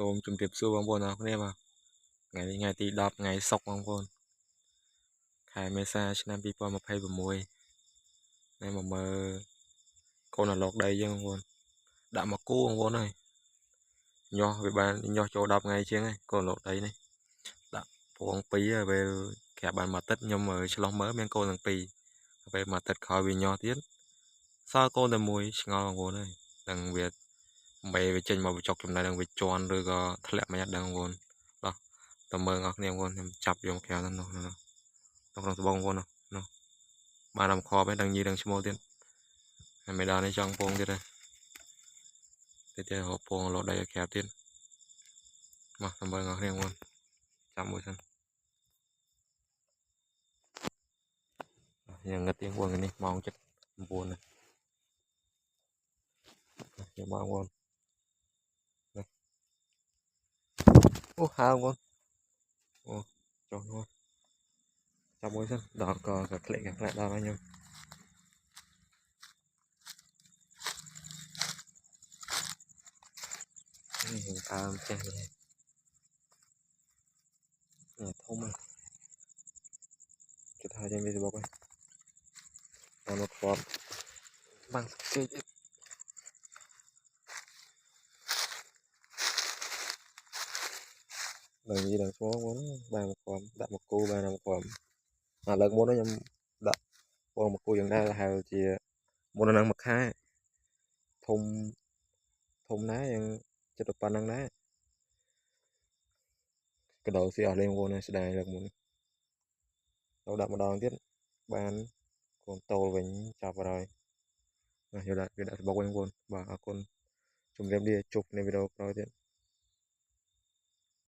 សូមជម្រាបសួរបងប្អូនអរគ្នាបាទថ្ងៃនេះថ្ងៃទី10ថ្ងៃសុក្របងប្អូនខែមេសាឆ្នាំ2026នេះមកមើលកូនអឡុកដីយើងបងប្អូនដាក់មកគូបងប្អូនហើយញាស់វាបានញាស់ចូល10ថ្ងៃជាងហើយកូនអឡុកដីនេះដាក់ពង2ហើយពេលក្រាបបានមួយអាទិត្យខ្ញុំឆ្លោះមើលមានកូនទាំងពីរពេលមួយអាទិត្យក្រោយវាញាស់ទៀតសល់កូនតែមួយឆ្ងល់បងប្អូនហើយដឹងវាបែវាចេញមកបញ្ចុកចំណែកនឹងវាជន់ឬក៏ធ្លាក់មិនអត់ដឹងបងប្អូនបាទតើមើលអស់គ្នាបងប្អូនខ្ញុំចាប់យកមកក្រៅទៅនោះក្នុងស្បងបងប្អូននោះបានតាមខបឯងដឹងញីដឹងឈ្មោះទៀតហើយមិនដល់នេះចង់ពងទៀតហើយទៀតហៅពងលោដីឲ្យក្រៅទៀតមកតើមើលអស់គ្នាបងប្អូនចាំមួយសិនយ៉ាងងឹតទៀតបងប្អូននេះម៉ោង7:09នេះយកមកបងប្អូនអូហើបងប្អូនអូចុះនោះចាំមួយសិនដល់ក៏ក្លែកដល់ហើយខ្ញុំនេះតាមផ្ទះនេះធំហ្នឹងគេថាយ៉ាងនេះទៅបងហើយមកខ្វល់បាំងគេដឹងយីដឹងឈ្មោះបងបានមកខ្វល់ដាក់មកគូបានមកខ្វល់ឥឡូវមុនខ្ញុំដាក់ពងមកគូយ៉ាងណាហៅជាមុននឹងមួយខែធំណាស់យ៉ាងចិត្តប៉ុណ្ណឹងដែរកដោស៊ីអស់លេងបងប្អូនស្ដាយលើកមុនដល់ដាក់ម្ដងទៀតបានកូនតូលវិញចាប់អត់ហើយយកដាក់ស្បុកវិញបងប្អូនបាទអរគុណជម្រាបលាជួបในវីដេអូក្រោយទៀត